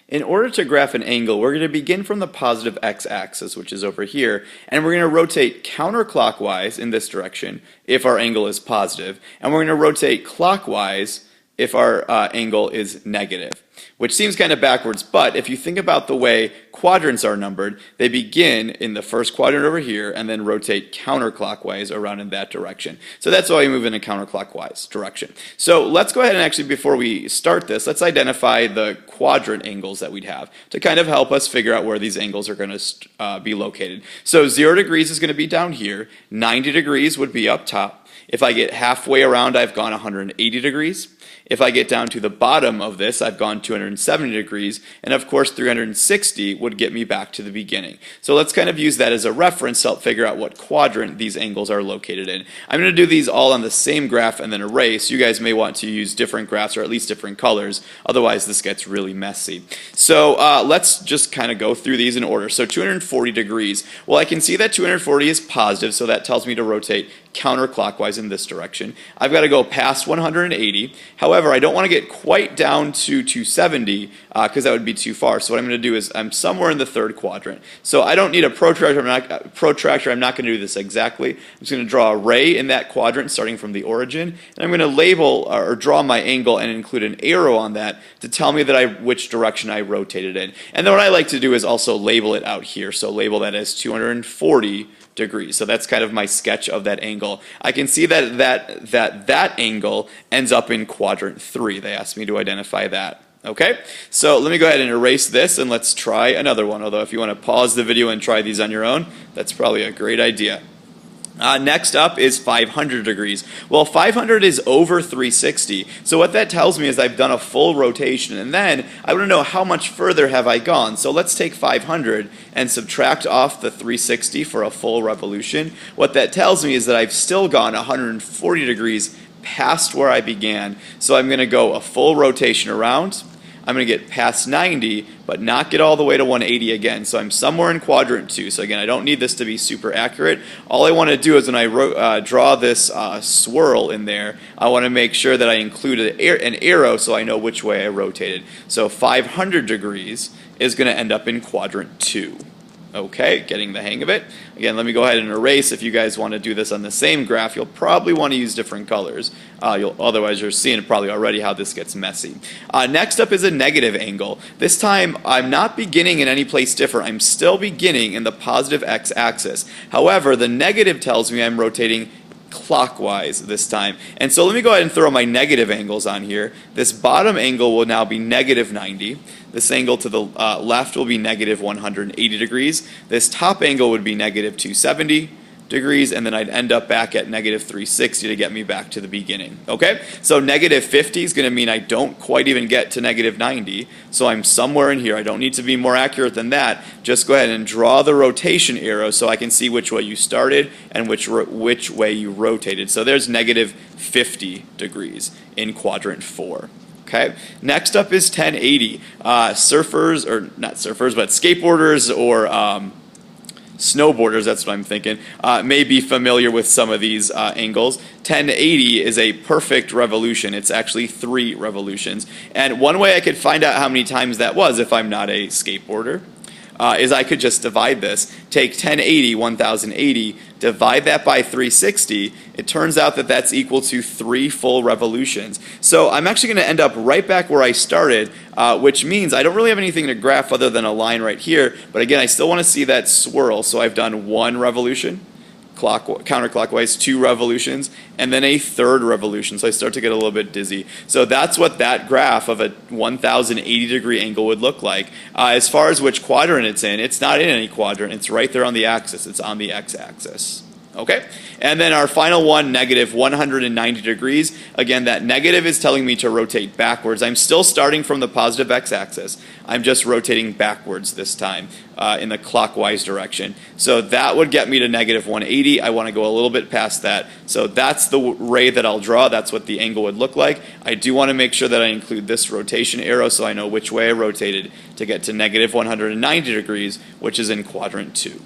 In order to graph an angle, we're going to begin from the positive x-axis, which is over here, and we're going to rotate counterclockwise in this direction if our angle is positive, and we're going to rotate clockwise if our angle is negative, which seems kind of backwards, but if you think about the way quadrants are numbered, they begin in the first quadrant over here and then rotate counterclockwise around in that direction. So that's why we move in a counterclockwise direction. So let's go ahead and actually, before we start this, let's identify the quadrant angles that we'd have to kind of help us figure out where these angles are going to be located. So 0 degrees is going to be down here, 90 degrees would be up top. If I get halfway around, I've gone 180 degrees. If I get down to the bottom of this, I've gone 270 degrees, and of course 360 would get me back to the beginning. So let's kind of use that as a reference to help figure out what quadrant these angles are located in. I'm going to do these all on the same graph and then erase. You guys may want to use different graphs or at least different colors, otherwise this gets really messy. So let's just kind of go through these in order. So 240 degrees, well I can see that 240 is positive, so that tells me to rotate counterclockwise in this direction. I've got to go past 180. However, I don't want to get quite down to 270 because that would be too far. So what I'm going to do is I'm somewhere in the third quadrant. So I don't need a protractor. I'm not going to do this exactly. I'm just going to draw a ray in that quadrant starting from the origin, and I'm going to label or draw my angle and include an arrow on that to tell me that which direction I rotated in. And then what I like to do is also label it out here. So label that as 240 degrees. So that's kind of my sketch of that angle. I can see that angle ends up in quadrant 3. They asked me to identify that. Okay, so let me go ahead and erase this and let's try another one. Although if you want to pause the video and try these on your own, that's probably a great idea. Next up is 500 degrees. Well, 500 is over 360. So what that tells me is I've done a full rotation, and then I want to know how much further have I gone. So let's take 500 and subtract off the 360 for a full revolution. What that tells me is that I've still gone 140 degrees past where I began. So I'm going to go a full rotation around. I'm going to get past 90, but not get all the way to 180 again. So I'm somewhere in quadrant 2. So again, I don't need this to be super accurate. All I want to do is when I draw this swirl in there, I want to make sure that I include an arrow so I know which way I rotated. So 500 degrees is going to end up in quadrant 2. Okay, getting the hang of it. Again, let me go ahead and erase. If you guys want to do this on the same graph, you'll probably want to use different colors. Otherwise, you're seeing probably already how this gets messy. Next up is a negative angle. This time, I'm not beginning in any place different. I'm still beginning in the positive x-axis. However, the negative tells me I'm rotating clockwise this time. And so let me go ahead and throw my negative angles on here. This bottom angle will now be negative 90. This angle to the left will be negative 180 degrees. This top angle would be negative 270 degrees, and then I'd end up back at negative 360 to get me back to the beginning. Okay, so negative 50 is going to mean I don't quite even get to negative 90, so I'm somewhere in here. I don't need to be more accurate than that. Just go ahead and draw the rotation arrow so I can see which way you started and which way you rotated. So there's negative 50 degrees in quadrant 4. Okay. Next up is 1080. Surfers, or not surfers, but skateboarders or snowboarders, that's what I'm thinking, may be familiar with some of these angles. 1080 is a perfect revolution. It's actually 3 revolutions. And one way I could find out how many times that was if I'm not a skateboarder is I could just divide this. Take 1080, 1080, divide that by 360. It turns out that that's equal to 3 full revolutions. So I'm actually going to end up right back where I started, which means I don't really have anything to graph other than a line right here. But again, I still want to see that swirl. So I've done 1 revolution, counterclockwise, 2 revolutions, and then a 3rd revolution. So I start to get a little bit dizzy. So that's what that graph of a 1080 degree angle would look like. As far as which quadrant it's in, it's not in any quadrant. It's right there on the axis. It's on the x-axis. Okay, and then our final one, negative 190 degrees. Again, that negative is telling me to rotate backwards. I'm still starting from the positive x-axis. I'm just rotating backwards this time in the clockwise direction. So that would get me to negative 180. I want to go a little bit past that. So that's the ray that I'll draw. That's what the angle would look like. I do want to make sure that I include this rotation arrow so I know which way I rotated to get to negative 190 degrees, which is in quadrant 2.